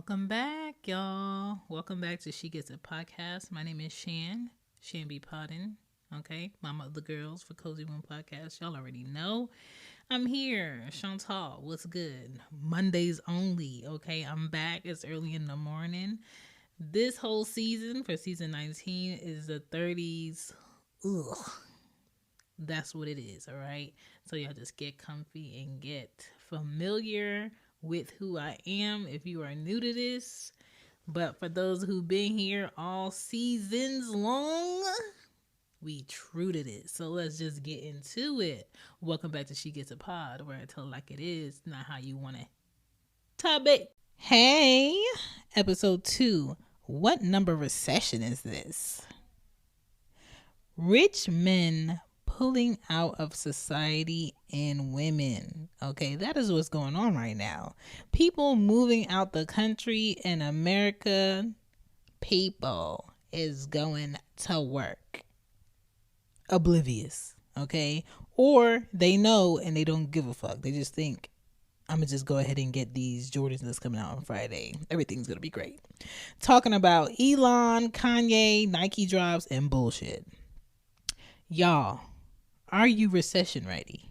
Welcome back, y'all. Welcome back to She Gets It podcast. My name is Shan be podding. Okay, Mama of the Girls for Cozy One Podcast. Y'all already know I'm here. Chantal, what's good? Mondays only. Okay, I'm back. It's early in the morning. This whole season for season 19 is the 30s. Ugh. That's what it is, all right? So y'all just get comfy and get familiar with who I am if you are new to this. But for those who've been here all seasons long, we true to this. So let's just get into it. Welcome back to She Gets a Pod, where I tell it like it is, not how you want it to be. Hey, episode 2. What number recession is this? Rich men pulling out of society and women. Okay, that is what's going on right now. People moving out the country, and America people is going to work oblivious. Okay, or they know and they don't give a fuck. They just think, I'm gonna just go ahead and get these Jordans that's coming out on Friday. Everything's gonna be great. Talking about Elon, Kanye, Nike drops, and bullshit. Y'all, are you recession ready?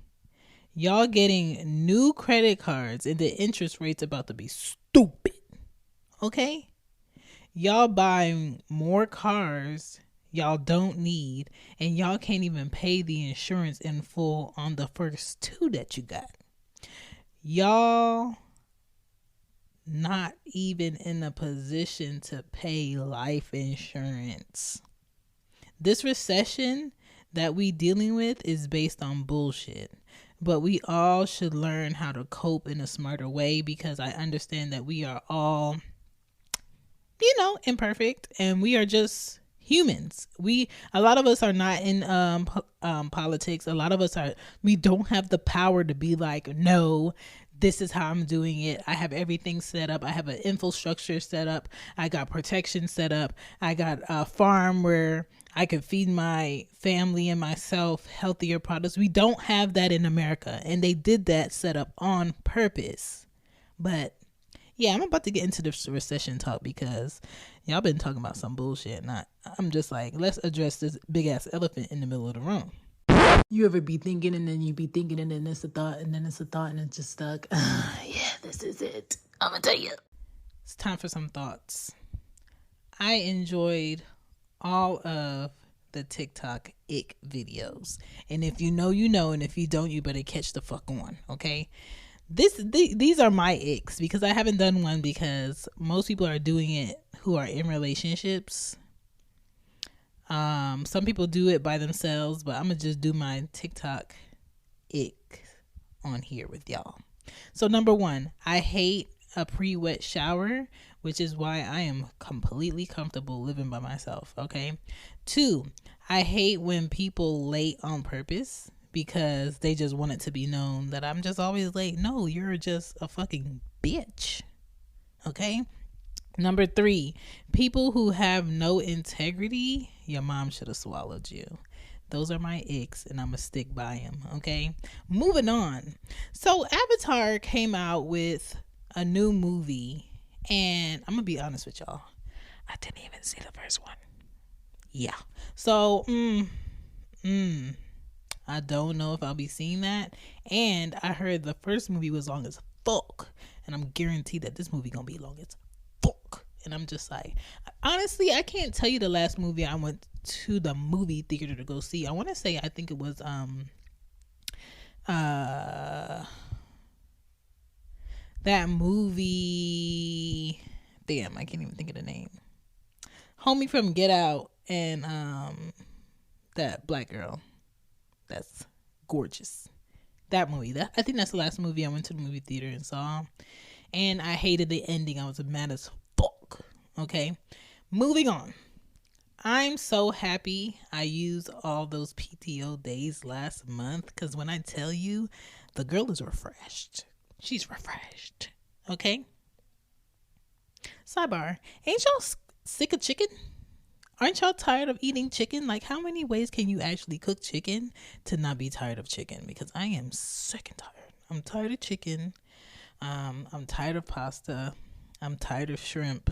Y'all getting new credit cards and the interest rates about to be stupid. Okay? Y'all buying more cars y'all don't need, and y'all can't even pay the insurance in full on the first 2 that you got. Y'all not even in a position to pay life insurance. This recession that we dealing with is based on bullshit, but we all should learn how to cope in a smarter way, because I understand that we are all, imperfect, and we are just humans. A lot of us are not in politics. A lot of us we don't have the power to be like, no, this is how I'm doing it. I have everything set up. I have an infrastructure set up. I got protection set up. I got a farm where I can feed my family and myself healthier products. We don't have that in America, and they did that set up on purpose. But yeah, I'm about to get into this recession talk because y'all been talking about some bullshit. And I'm just like, let's address this big ass elephant in the middle of the room. You ever be thinking and then you be thinking and then it's a thought and then it's a thought and it's just stuck. Yeah, this is it. I'm gonna tell you. It's time for some thoughts. I enjoyed all of the TikTok ick videos. And if you know, you know. And if you don't, you better catch the fuck on. Okay? These are my icks, because I haven't done one, because most people are doing it who are in relationships. Some people do it by themselves, but I'm gonna just do my TikTok ick on here with y'all. So number 1, I hate a pre-wet shower, which is why I am completely comfortable living by myself. Okay. 2, I hate when people late on purpose, because they just want it to be known that I'm just always late. No, you're just a fucking bitch. Okay. Number 3, people who have no integrity, your mom should have swallowed you. Those are my icks, and I'm going to stick by them, okay? Moving on. So Avatar came out with a new movie, and I'm going to be honest with y'all. I didn't even see the first one. Yeah. So, I don't know if I'll be seeing that. And I heard the first movie was long as fuck, and I'm guaranteed that this movie going to be long as fuck. And I'm just like, honestly, I can't tell you the last movie I went to the movie theater to go see. I want to say, I think it was that movie, damn, I can't even think of the name. Homie from Get Out, and that black girl that's gorgeous. That movie, I think that's the last movie I went to the movie theater and saw. And I hated the ending. I was mad as fuck. Okay. Moving on. I'm so happy I used all those PTO days last month, because when I tell you, the girl is refreshed. She's refreshed. Okay. Sidebar. Ain't y'all sick of chicken? Aren't y'all tired of eating chicken? Like, how many ways can you actually cook chicken to not be tired of chicken? Because I am sick and tired. I'm tired of chicken. I'm tired of pasta. I'm tired of shrimp.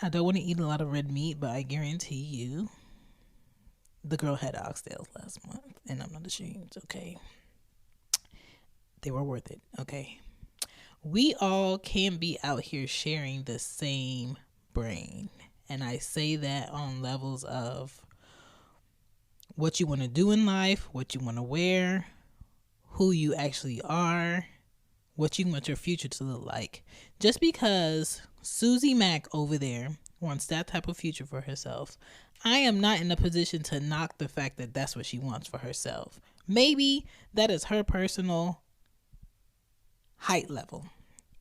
I don't want to eat a lot of red meat, but I guarantee you the girl had oxtails last month, and I'm not ashamed, okay? They were worth it, okay? We all can be out here sharing the same brain. And I say that on levels of what you want to do in life, what you want to wear, who you actually are, what you want your future to look like. Just because Susie Mack over there wants that type of future for herself, I am not in a position to knock the fact that that's what she wants for herself. Maybe that is her personal height level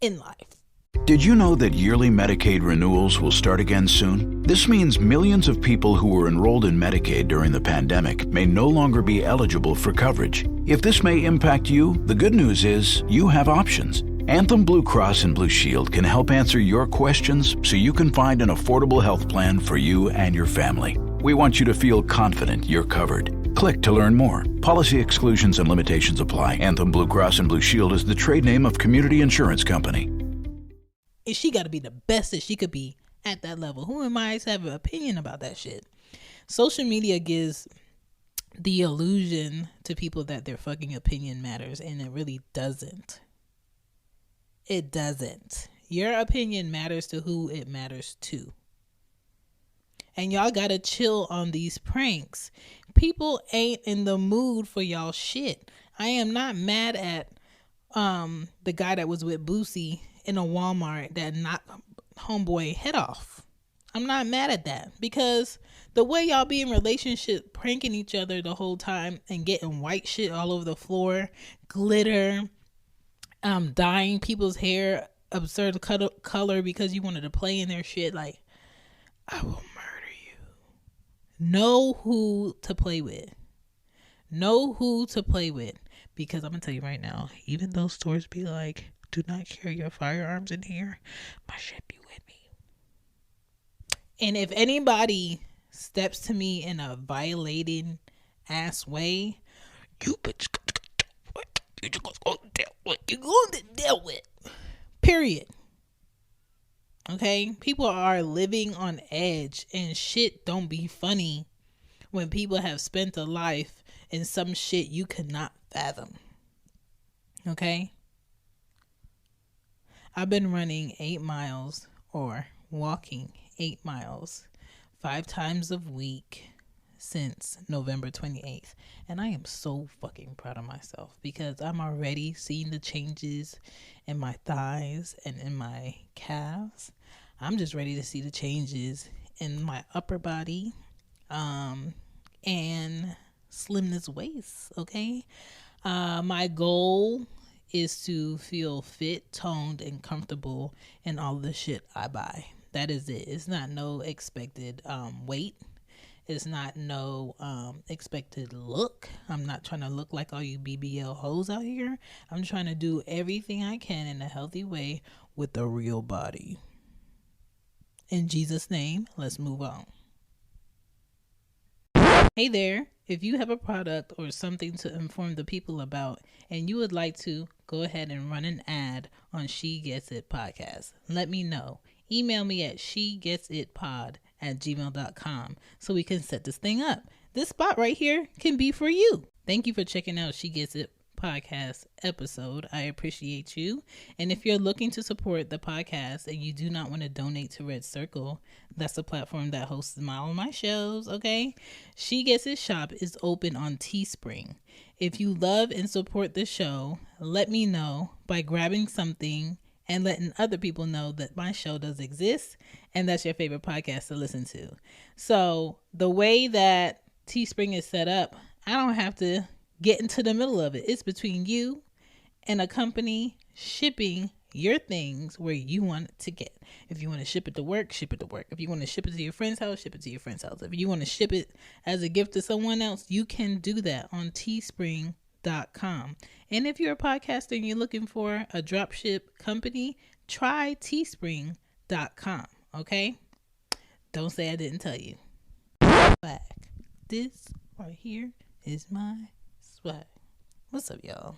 in life. Did you know that yearly Medicaid renewals will start again soon? This means millions of people who were enrolled in Medicaid during the pandemic may no longer be eligible for coverage. If this may impact you, the good news is you have options. Anthem Blue Cross and Blue Shield can help answer your questions so you can find an affordable health plan for you and your family. We want you to feel confident you're covered. Click to learn more. Policy exclusions and limitations apply. Anthem Blue Cross and Blue Shield is the trade name of Community Insurance Company. She got to be the best that she could be at that level. Who am I to have an opinion about that shit? Social media gives the illusion to people that their fucking opinion matters, and it really doesn't. It doesn't. Your opinion matters to who it matters to. And y'all gotta chill on these pranks. People ain't in the mood for y'all shit. I am not mad at the guy that was with Boosie in a Walmart that knocked homeboy head off. I'm not mad at that, because the way y'all be in relationship pranking each other the whole time and getting white shit all over the floor, glitter, dyeing people's hair absurd color because you wanted to play in their shit, like, I will murder you. Know who to play with. Know who to play with. Because I'm going to tell you right now, even though stores be like, do not carry your firearms in here, my shit be with me. And if anybody steps to me in a violating ass way, you bitch, you just going to deal with. You're going to deal with. Period. Okay? People are living on edge, and shit don't be funny when people have spent a life in some shit you could not fathom. Okay? I've been running 8 miles or walking 8 miles 5 times a week since November 28th. And I am so fucking proud of myself, because I'm already seeing the changes in my thighs and in my calves. I'm just ready to see the changes in my upper body and slimness waist, okay? My goal is to feel fit, toned, and comfortable in all the shit I buy. That is it. It's not no expected weight. It's not no expected look. I'm not trying to look like all you BBL hoes out here. I'm trying to do everything I can in a healthy way with a real body. In Jesus' name, let's move on. Hey there. If you have a product or something to inform the people about, and you would like to go ahead and run an ad on She Gets It Podcast, let me know. Email me at shegetsitpod@gmail.com so we can set this thing up. This spot right here can be for you. Thank you for checking out She Gets It Podcast episode. I appreciate you. And if you're looking to support the podcast and you do not want to donate to Red Circle, that's the platform that hosts all of my shows, okay? She Gets It shop is open on Teespring. If you love and support the show, let me know by grabbing something and letting other people know that my show does exist and that's your favorite podcast to listen to. So the way that Teespring is set up, I don't have to get into the middle of it. It's between you and a company shipping your things where you want it to get. If you want to ship it to work, ship it to work. If you want to ship it to your friend's house, ship it to your friend's house. If you want to ship it as a gift to someone else, you can do that on teespring.com. And if you're a podcaster and you're looking for a dropship company, try teespring.com. Okay? Don't say I didn't tell you. Swag. This right here is my swag. What's up, y'all?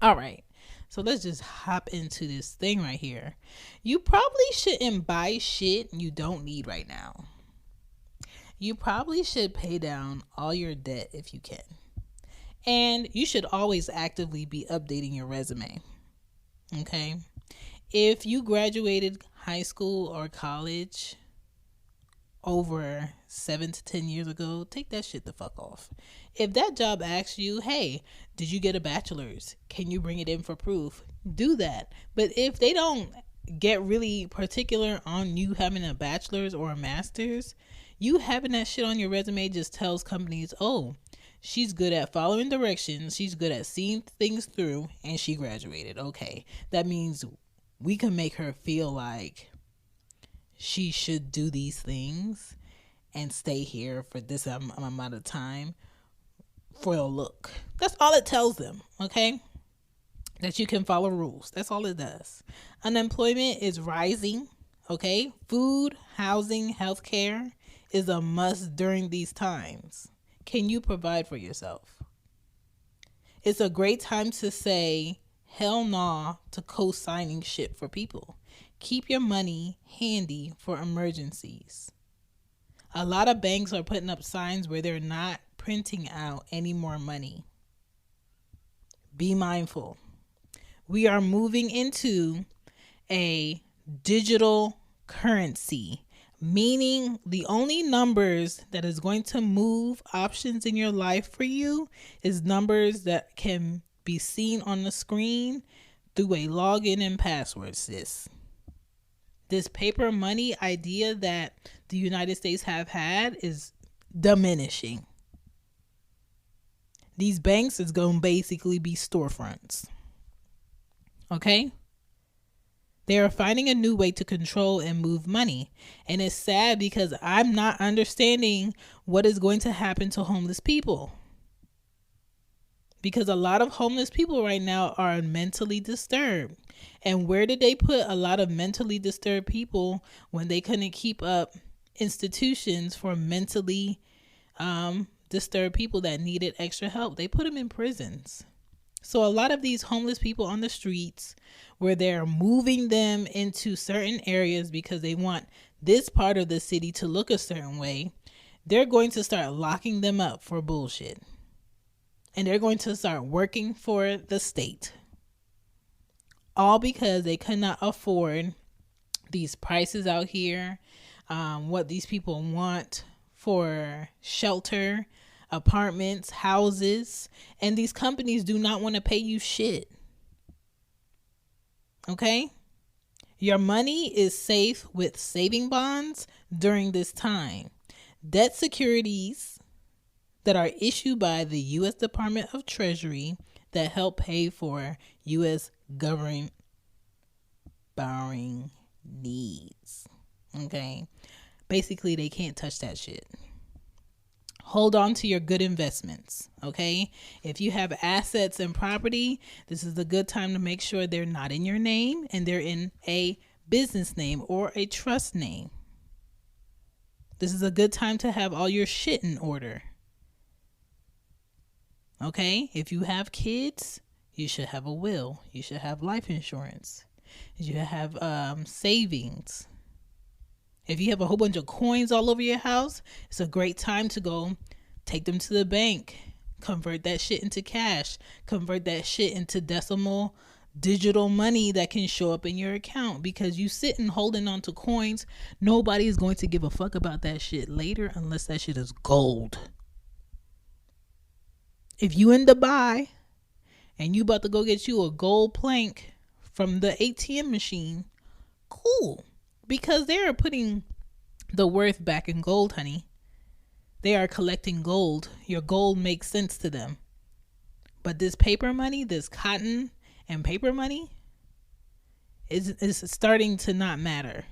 All right. So let's just hop into this thing right here. You probably shouldn't buy shit you don't need right now. You probably should pay down all your debt if you can. And you should always actively be updating your resume. Okay? If you graduated high school or college over 7 to 10 years ago, take that shit the fuck off. If that job asks you, hey, did you get a bachelor's? Can you bring it in for proof? Do that. But if they don't get really particular on you having a bachelor's or a master's, you having that shit on your resume just tells companies, oh, she's good at following directions, she's good at seeing things through, and she graduated. Okay, that means we can make her feel like she should do these things and stay here for this amount of time for a look. That's all it tells them, okay? That you can follow rules. That's all it does. Unemployment is rising, okay? Food, housing, healthcare is a must during these times. Can you provide for yourself? It's a great time to say hell nah to co-signing shit for people. Keep your money handy for emergencies. A lot of banks are putting up signs where they're not printing out any more money. Be mindful. We are moving into a digital currency, meaning the only numbers that is going to move options in your life for you is numbers that can be seen on the screen through a login and password, sis. This paper money idea that the United States have had is diminishing. These banks is going to basically be storefronts. Okay? They are finding a new way to control and move money. And it's sad because I'm not understanding what is going to happen to homeless people. Because a lot of homeless people right now are mentally disturbed. And where did they put a lot of mentally disturbed people when they couldn't keep up institutions for mentally disturbed people that needed extra help? They put them in prisons. So a lot of these homeless people on the streets, where they're moving them into certain areas because they want this part of the city to look a certain way, they're going to start locking them up for bullshit. And they're going to start working for the state. All because they could not afford these prices out here, what these people want for shelter, apartments, houses, and these companies do not want to pay you shit. Okay? Your money is safe with saving bonds during this time. Debt securities that are issued by the U.S. Department of Treasury that help pay for U.S. government borrowing needs. Okay? Basically, they can't touch that shit. Hold on to your good investments, okay? If you have assets and property, this is a good time to make sure they're not in your name and they're in a business name or a trust name. This is a good time to have all your shit in order. Okay? If you have kids, you should have a will. You should have life insurance. You should have savings. If you have a whole bunch of coins all over your house, it's a great time to go take them to the bank, convert that shit into cash, convert that shit into decimal digital money that can show up in your account. Because you sitting holding on to coins, nobody is going to give a fuck about that shit later unless that shit is gold. If you in Dubai and you about to go get you a gold plank from the ATM machine, cool. Because they are putting the worth back in gold, honey. They are collecting gold. Your gold makes sense to them. But this paper money, this cotton and paper money, is starting to not matter.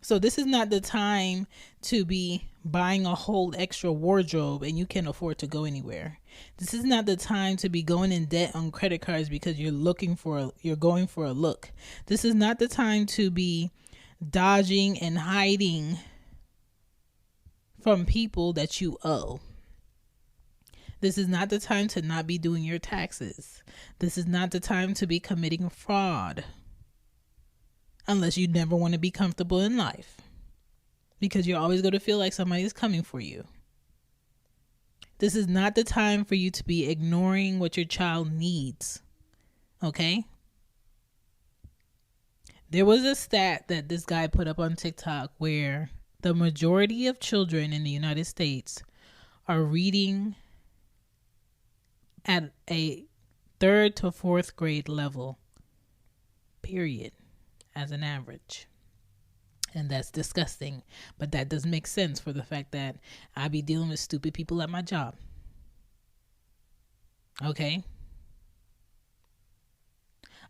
So this is not the time to be buying a whole extra wardrobe and you can't afford to go anywhere. This is not the time to be going in debt on credit cards because you're going for a look. This is not the time to be dodging and hiding from people that you owe. This is not the time to not be doing your taxes. This is not the time to be committing fraud. Unless you never want to be comfortable in life. Because you're always going to feel like somebody's coming for you. This is not the time for you to be ignoring what your child needs. Okay? There was a stat that this guy put up on TikTok where the majority of children in the United States are reading at a 3rd to 4th grade level, period, as an average. And that's disgusting. But that does make sense for the fact that I be dealing with stupid people at my job. Okay?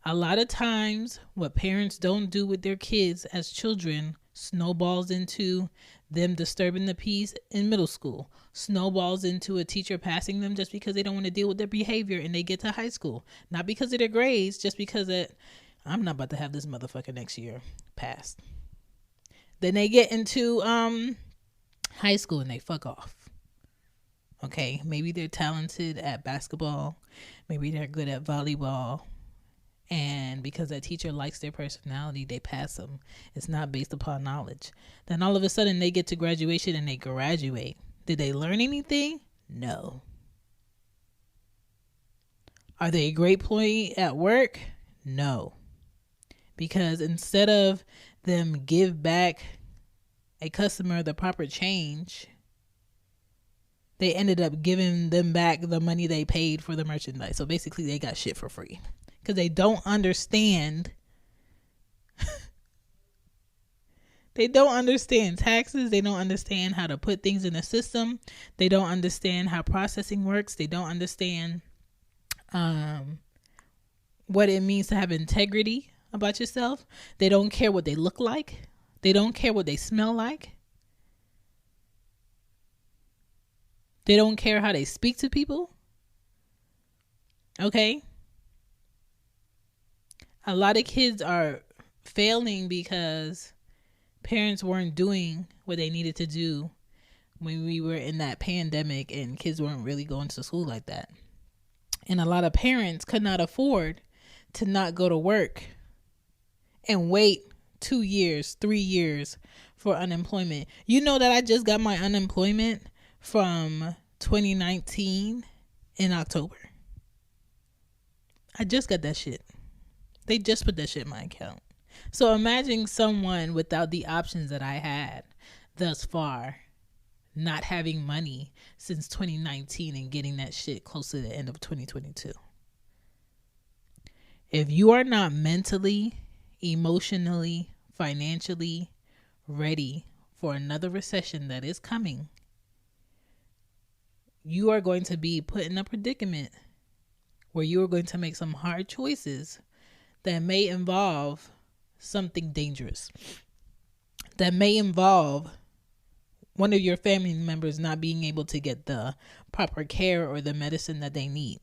A lot of times, what parents don't do with their kids as children snowballs into them disturbing the peace in middle school, snowballs into a teacher passing them just because they don't want to deal with their behavior and they get to high school. Not because of their grades, just because I'm not about to have this motherfucker next year passed. Then they get into high school and they fuck off. Okay, maybe they're talented at basketball. Maybe they're good at volleyball. And because that teacher likes their personality, they pass them. It's not based upon knowledge. Then all of a sudden they get to graduation and they graduate. Did they learn anything? No. Are they a great employee at work? No. Because instead of them give back a customer the proper change, they ended up giving them back the money they paid for the merchandise. So basically they got shit for free. Because they don't understand. They don't understand taxes. They don't understand how to put things in a system. They don't understand how processing works. They don't understand what it means to have integrity about yourself. They don't care what they look like. They don't care what they smell like. They don't care how they speak to people. Okay? A lot of kids are failing because parents weren't doing what they needed to do when we were in that pandemic and kids weren't really going to school like that. And a lot of parents could not afford to not go to work and wait 2 years, 3 years for unemployment. You know that I just got my unemployment from 2019 in October. I just got that shit. They just put that shit in my account. So imagine someone without the options that I had thus far, not having money since 2019 and getting that shit close to the end of 2022. If you are not mentally, emotionally, financially ready for another recession that is coming, you are going to be put in a predicament where you are going to make some hard choices that may involve something dangerous, that may involve one of your family members not being able to get the proper care or the medicine that they need.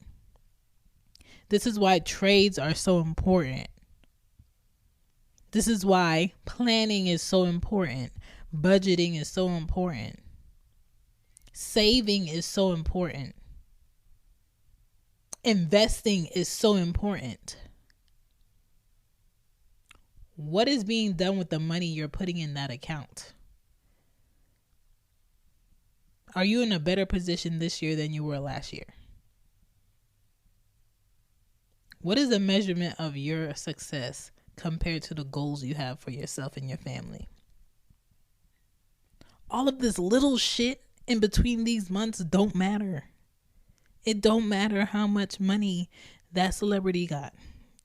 This is why trades are so important. This is why planning is so important. Budgeting is so important. Saving is so important. Investing is so important. What is being done with the money you're putting in that account? Are you in a better position this year than you were last year? What is the measurement of your success compared to the goals you have for yourself and your family? All of this little shit in between these months don't matter. It don't matter how much money that celebrity got.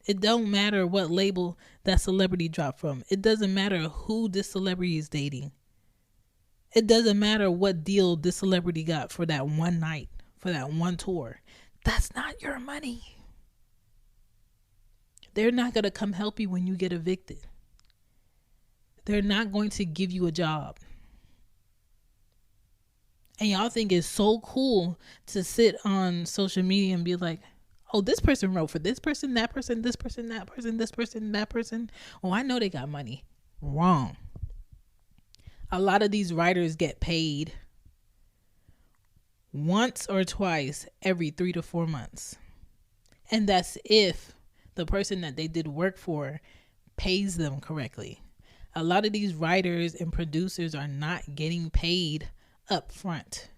It don't matter what label that celebrity dropped from. It doesn't matter who this celebrity is dating. It doesn't matter what deal this celebrity got for that one night, for that one tour. That's not your money. They're not going to come help you when you get evicted. They're not going to give you a job. And y'all think it's so cool to sit on social media and be like, oh, this person wrote for this person, that person, this person, that person, this person, that person. Oh, I know they got money. Wrong. A lot of these writers get paid once or twice every 3 to 4 months. And that's if the person that they did work for pays them correctly. A lot of these writers and producers are not getting paid up front.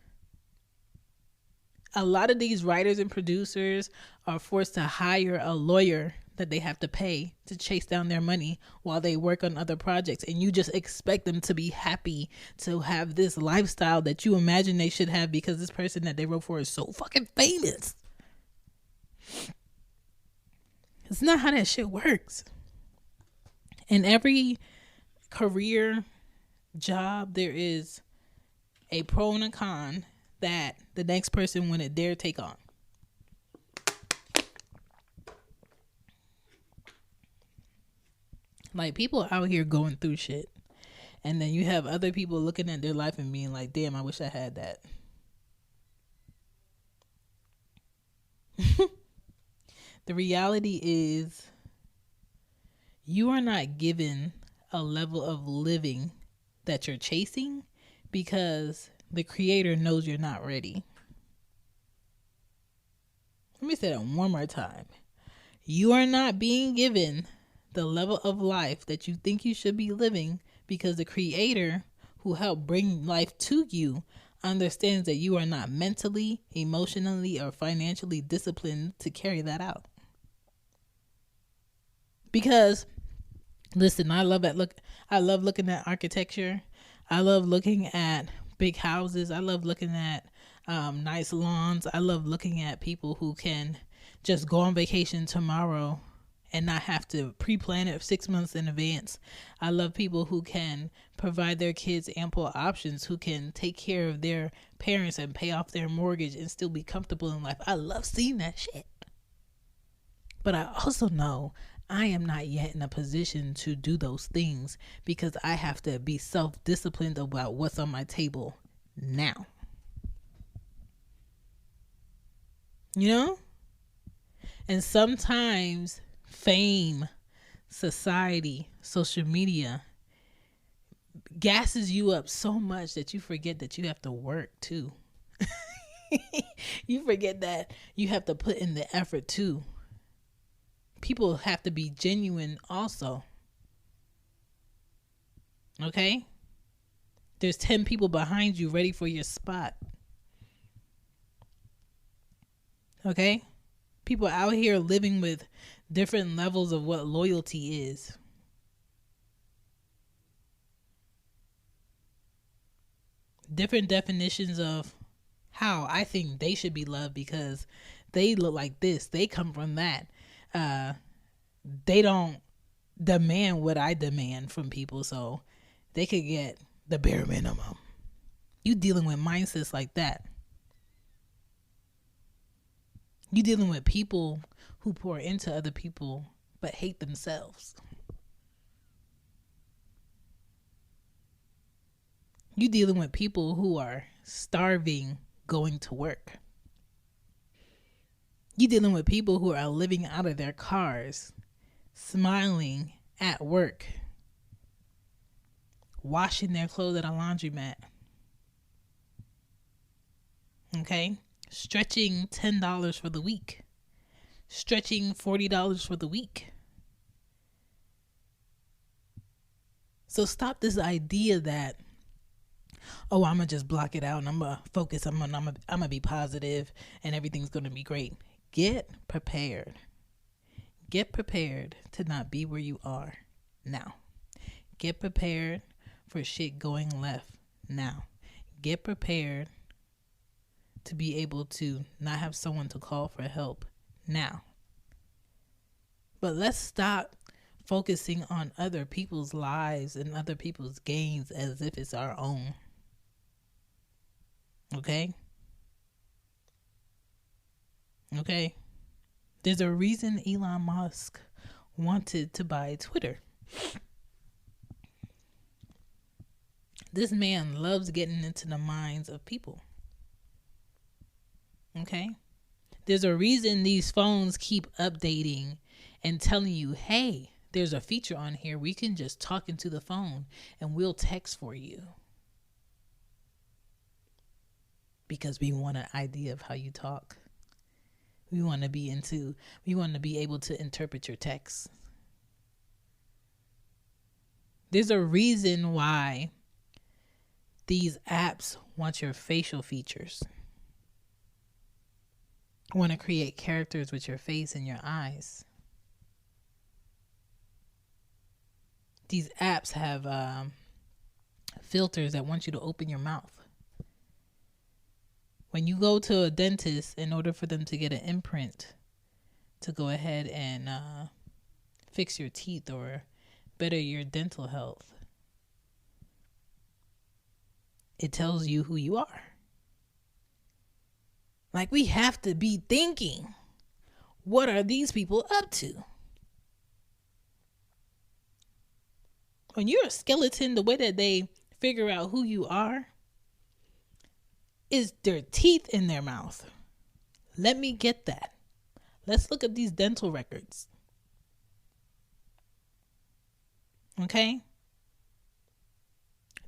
A lot of these writers and producers are forced to hire a lawyer that they have to pay to chase down their money while they work on other projects. And you just expect them to be happy to have this lifestyle that you imagine they should have because this person that they wrote for is so fucking famous. It's not how that shit works. In every career job, there is a pro and a con that the next person wouldn't dare take on. Like, people out here going through shit, and then you have other people looking at their life and being like, damn, I wish I had that. The reality is, you are not given a level of living that you're chasing because the creator knows you're not ready. Let me say that one more time. You are not being given the level of life that you think you should be living because the creator who helped bring life to you understands that you are not mentally, emotionally, or financially disciplined to carry that out. Because, listen, I love looking at architecture. I love looking at big houses. I love looking at nice lawns. I love looking at people who can just go on vacation tomorrow and not have to pre-plan it 6 months in advance. I love people who can provide their kids ample options, who can take care of their parents and pay off their mortgage and still be comfortable in life. I love seeing that shit. But I also know I am not yet in a position to do those things because I have to be self-disciplined about what's on my table now. You know? And sometimes fame, society, social media gasses you up so much that you forget that you have to work too. You forget that you have to put in the effort too. People have to be genuine also. Okay? There's 10 people behind you ready for your spot. Okay? People out here living with different levels of what loyalty is. Different definitions of how I think they should be loved because they look like this. They come from that. They don't demand what I demand from people, so they could get the bare minimum. You dealing with mindsets like that. You dealing with people who pour into other people but hate themselves. You dealing with people who are starving going to work. You dealing with people who are living out of their cars, smiling at work, washing their clothes at a laundromat. Okay? Stretching $10 for the week. Stretching $40 for the week. So stop this idea that, oh, I'm going to just block it out and I'm going to focus. I'm going to be positive and everything's going to be great. Get prepared. Get prepared to not be where you are now. Get prepared for shit going left now. Get prepared to be able to not have someone to call for help now. But let's stop focusing on other people's lives and other people's gains as if it's our own. Okay? Okay? There's a reason Elon Musk wanted to buy Twitter. This man loves getting into the minds of people. Okay? There's a reason these phones keep updating and telling you, hey, there's a feature on here where you can just talk into the phone and we'll text for you. because we want an idea of how you talk. We want to be able to interpret your text. There's a reason why these apps want your facial features. Want to create characters with your face and your eyes. These apps have filters that want you to open your mouth. When you go to a dentist, in order for them to get an imprint to go ahead and fix your teeth or better your dental health, it tells you who you are. Like, we have to be thinking, what are these people up to? When you're a skeleton, the way that they figure out who you are is their teeth in their mouth. Let me get that. Let's look at these dental records. Okay?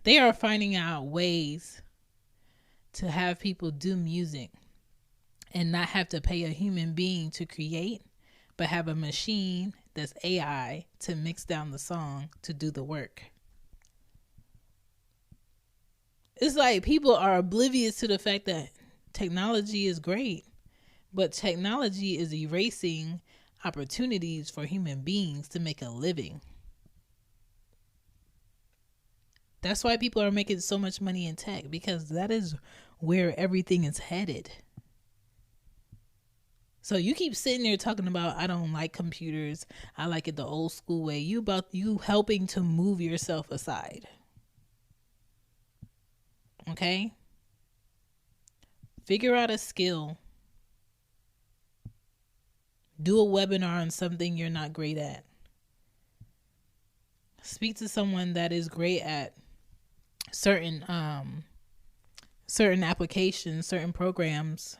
They are finding out ways to have people do music and not have to pay a human being to create, but have a machine that's AI to mix down the song to do the work. It's like people are oblivious to the fact that technology is great, but technology is erasing opportunities for human beings to make a living. That's why people are making so much money in tech, because that is where everything is headed. So you keep sitting there talking about, I don't like computers, I like it the old school way. You helping to move yourself aside. Okay? Figure out a skill. Do a webinar on something you're not great at. Speak to someone that is great at certain applications, certain programs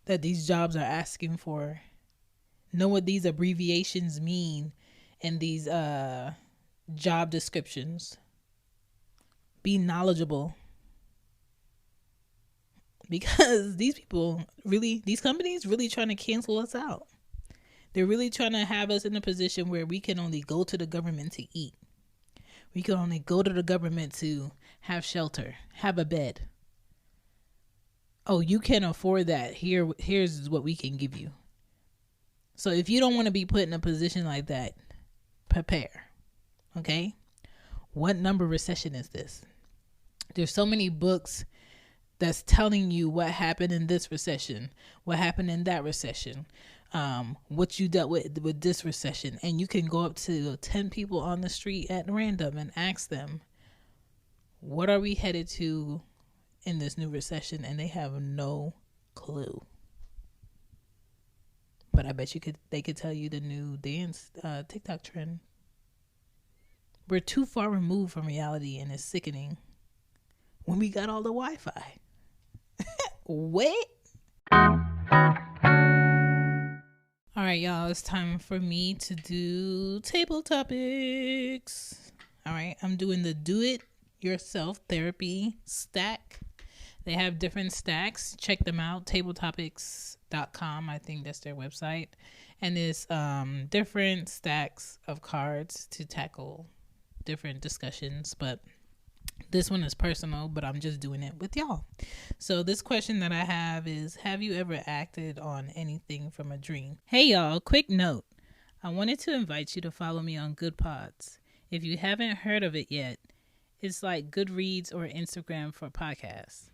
that these jobs are asking for. Know what these abbreviations mean in these job descriptions. Be knowledgeable. Because these companies really trying to cancel us out. They're really trying to have us in a position where we can only go to the government to eat. We can only go to the government to have shelter, have a bed. Oh, you can't afford that. Here's what we can give you. So if you don't want to be put in a position like that, prepare. Okay? What number recession is this? There's so many books that's telling you what happened in this recession, what happened in that recession, what you dealt with this recession. And you can go up to 10 people on the street at random and ask them, what are we headed to in this new recession? And they have no clue. But I bet they could tell you the new dance TikTok trend. We're too far removed from reality, and it's sickening when we got all the Wi-Fi. Wait. All right, y'all, it's time for me to do table topics. All right, I'm doing the do it yourself therapy stack. They have different stacks. Check them out. tabletopics.com. I think that's their website. And it's different stacks of cards to tackle different discussions, but this one is personal, but I'm just doing it with y'all. So this question that I have is, have you ever acted on anything from a dream? Hey y'all, quick note. I wanted to invite you to follow me on Good Pods. If you haven't heard of it yet, it's like Goodreads or Instagram for podcasts.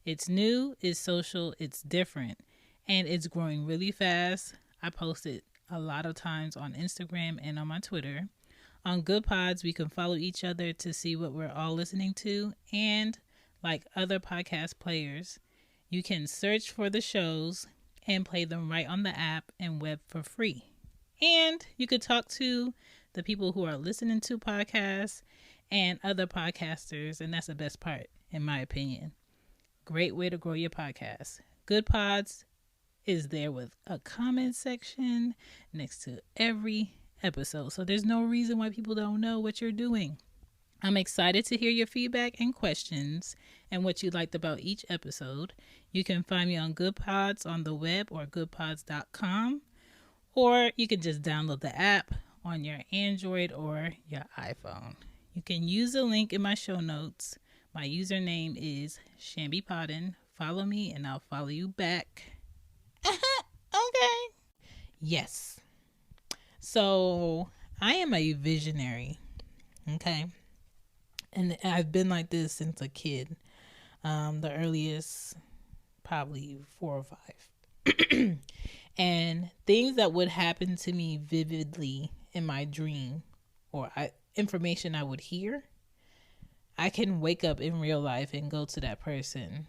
It's new, it's social, it's different, and it's growing really fast. I post it a lot of times on Instagram and on my Twitter. On Good Pods, we can follow each other to see what we're all listening to. And like other podcast players, you can search for the shows and play them right on the app and web for free. And you could talk to the people who are listening to podcasts and other podcasters. And that's the best part, in my opinion. Great way to grow your podcast. Good Pods is there with a comment section next to every episode. So there's no reason why people don't know what you're doing. I'm excited to hear your feedback and questions and what you liked about each episode. You can find me on Good Pods on the web or goodpods.com, or you can just download the app on your Android or your iPhone. You can use the link in my show notes. My username is ShambyPoddin. Follow me and I'll follow you back. Okay. Yes. So I am a visionary. Okay. And I've been like this since a kid. The earliest, probably 4 or 5. And things that would happen to me vividly in my dream, or information I would hear, I can wake up in real life and go to that person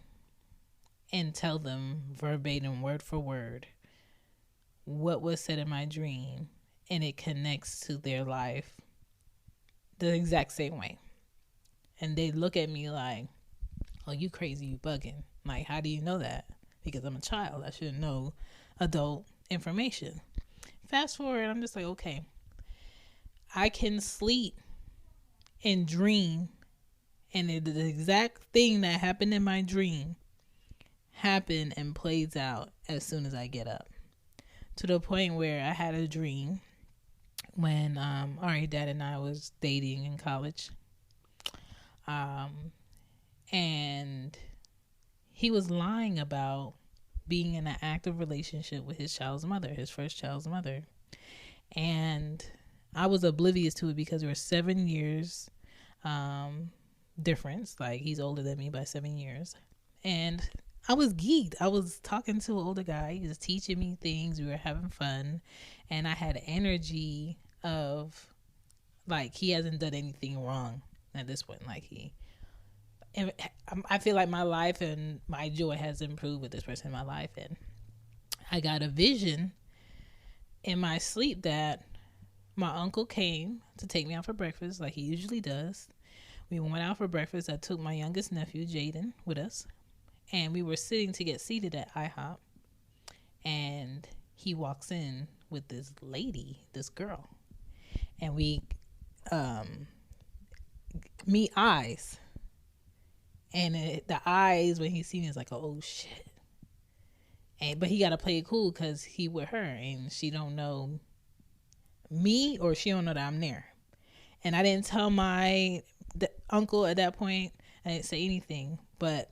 and tell them verbatim, word for word, what was said in my dream, and it connects to their life the exact same way. And they look at me like, oh, you crazy, you bugging. Like, how do you know that? Because I'm a child. I shouldn't know adult information. Fast forward, I'm just like, okay, I can sleep and dream, and the exact thing that happened in my dream happened and plays out as soon as I get up. To the point where I had a dream when Ari Dad and I was dating in college. And he was lying about being in an active relationship with his child's mother, his first child's mother. And I was oblivious to it because there were 7 years difference. Like, he's older than me by 7 years. And I was geeked. I was talking to an older guy. He was teaching me things. We were having fun. And I had energy of, like, he hasn't done anything wrong at this point. Like, I feel like my life and my joy has improved with this person in my life. And I got a vision in my sleep that my uncle came to take me out for breakfast, like he usually does. We went out for breakfast. I took my youngest nephew, Jaden, with us. And we were sitting to get seated at IHOP. And he walks in with this lady, this girl. And we meet eyes. And the eyes, when he sees me, is like, oh, shit. But he got to play it cool because he with her. And she don't know me, or she don't know that I'm there. And I didn't tell the uncle at that point. I didn't say anything. But,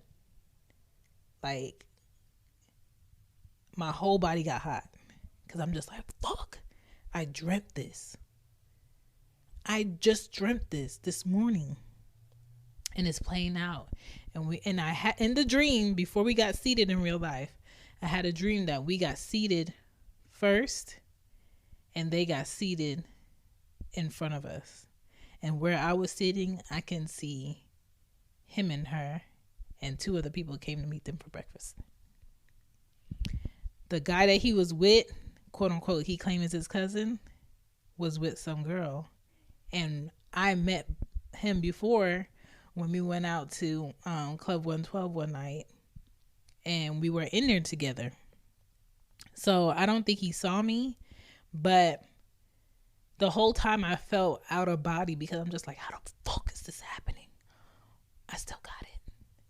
like, my whole body got hot. Because I'm just like, fuck. I dreamt this. I just dreamt this morning. And it's playing out. And I had in the dream, before we got seated in real life, I had a dream that we got seated first and they got seated in front of us. And where I was sitting, I can see him and her, and 2 other people came to meet them for breakfast. The guy that he was with, quote unquote, he claims his cousin, was with some girl. And I met him before when we went out to Club 112 one night, and we were in there together. So I don't think he saw me, but the whole time I felt out of body because I'm just like, how the fuck is this happening? I still got it.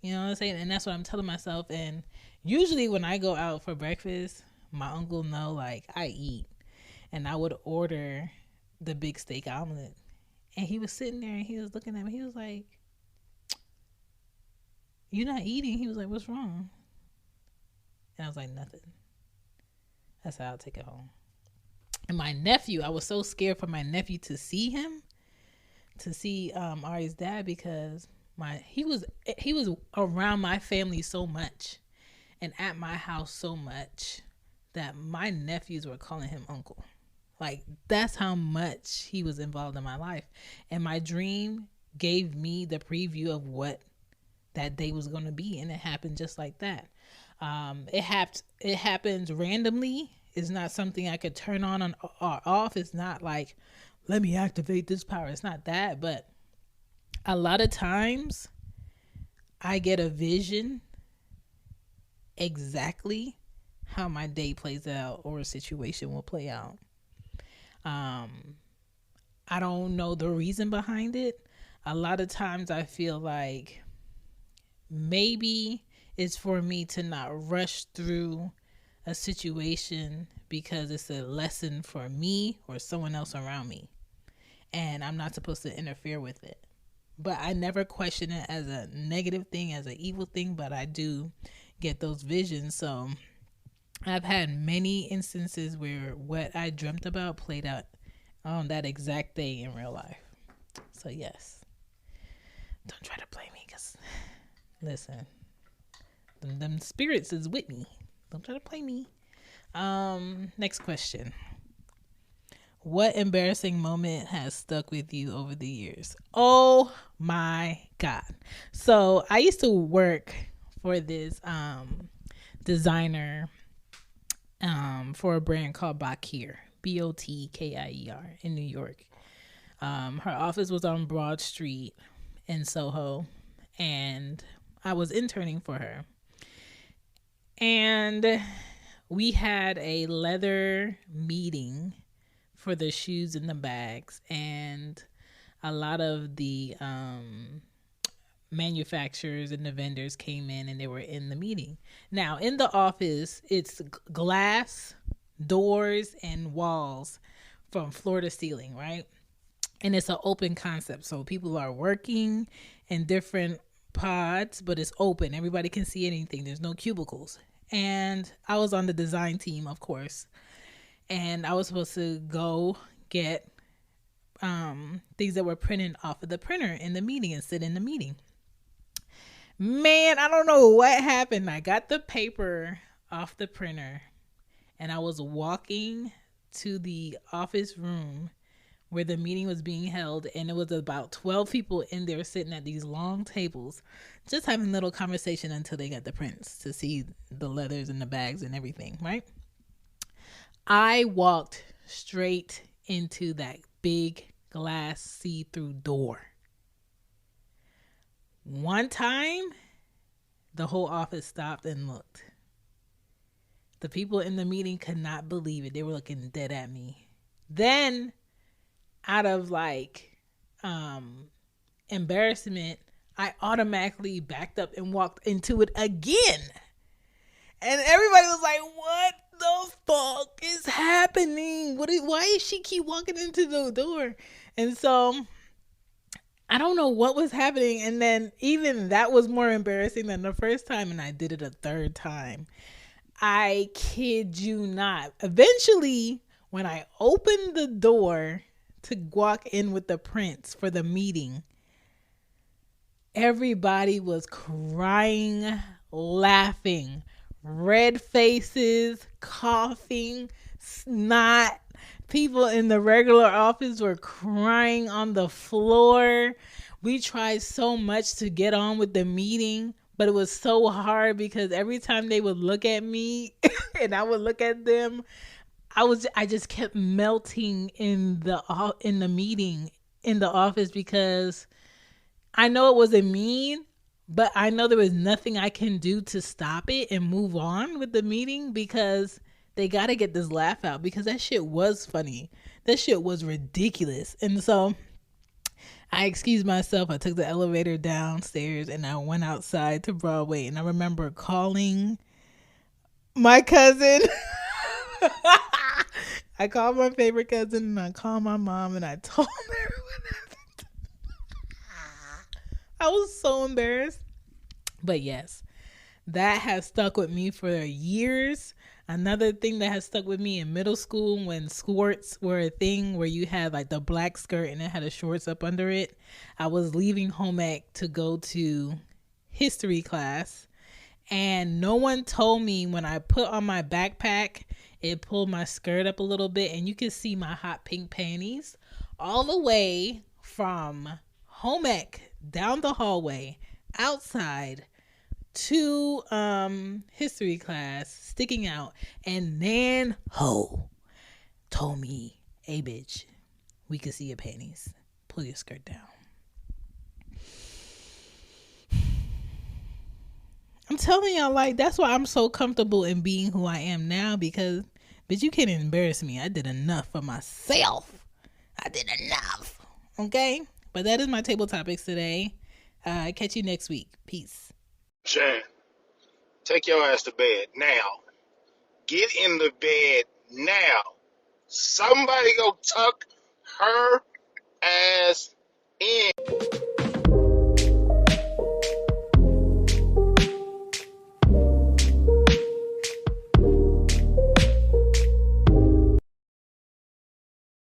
You know what I'm saying? And that's what I'm telling myself. And usually when I go out for breakfast, my uncle know, like, I eat. And I would order the big steak omelet. And he was sitting there and he was looking at me. He was like, "You're not eating?" He was like, "What's wrong?" And I was like, "Nothing." I said, "I'll take it home." And my nephew, I was so scared for my nephew to see him, to see Ari's dad, because he was around my family so much and at my house so much that my nephews were calling him uncle. Like, that's how much he was involved in my life. And my dream gave me the preview of what that day was going to be, and it happened just like that. It happens randomly. It's not something I could turn on or off. It's not like, let me activate this power. It's not that. But a lot of times I get a vision exactly how my day plays out or a situation will play out. I don't know the reason behind it. a lot of times I feel like maybe it's for me to not rush through a situation because it's a lesson for me or someone else around me, and I'm not supposed to interfere with it. But I never question it as a negative thing, as an evil thing, but I do get those visions. So I've had many instances where what I dreamt about played out on that exact day in real life. So yes, don't try to blame me, because listen, them spirits is with me. Don't try to play me. Next question. What embarrassing moment has stuck with you over the years? Oh my God. So I used to work for this designer for a brand called Bakir, Botkier, in New York. Her office was on Broad Street in Soho, and I was interning for her. And we had a leather meeting for the shoes and the bags, and a lot of the manufacturers and the vendors came in, and they were in the meeting. Now, in the office, it's glass doors and walls from floor to ceiling, right? And it's an open concept, so people are working in different pods, but it's open. Everybody can see anything. There's no cubicles. And I was on the design team, of course, and I was supposed to go get things that were printed off of the printer in the meeting and sit in the meeting. Man, I don't know what happened. I got the paper off the printer, and I was walking to the office room where the meeting was being held, and it was about 12 people in there sitting at these long tables, just having a little conversation until they got the prints to see the leathers and the bags and everything, right? I walked straight into that big glass see-through door. One time, the whole office stopped and looked. The people in the meeting could not believe it. They were looking dead at me. Then, out of embarrassment, I automatically backed up and walked into it again. And everybody was like, what the fuck is happening? Why is she keep walking into the door? And so I don't know what was happening. And then even that was more embarrassing than the first time. And I did it a third time. I kid you not. Eventually, when I opened the door to walk in with the prints for the meeting, everybody was crying, laughing, red faces, coughing, snot. People in the regular office were crying on the floor. We tried so much to get on with the meeting, but it was so hard because every time they would look at me and I would look at them, I just kept melting in the meeting in the office, because I know it wasn't mean, but I know there was nothing I can do to stop it and move on with the meeting, because they got to get this laugh out, because that shit was funny. That shit was ridiculous. And so I excused myself. I took the elevator downstairs and I went outside to Broadway, and I remember calling my cousin. I called my favorite cousin and I called my mom and I told her what happened. I was so embarrassed. But yes, that has stuck with me for years. Another thing that has stuck with me in middle school, when skirts were a thing, where you had like the black skirt and it had a shorts up under it. I was leaving home ec to go to history class, and no one told me when I put on my backpack, it pulled my skirt up a little bit, and you could see my hot pink panties all the way from home ec down the hallway outside to history class, sticking out. And then told me, hey bitch, we could see your panties, pull your skirt down. I'm telling y'all, like, that's why I'm so comfortable in being who I am now, because bitch, you can't embarrass me. I did enough for myself. I did enough. Okay? But that is my table topics today. Catch you next week. Peace. Shan, take your ass to bed now. Get in the bed now. Somebody go tuck her ass in.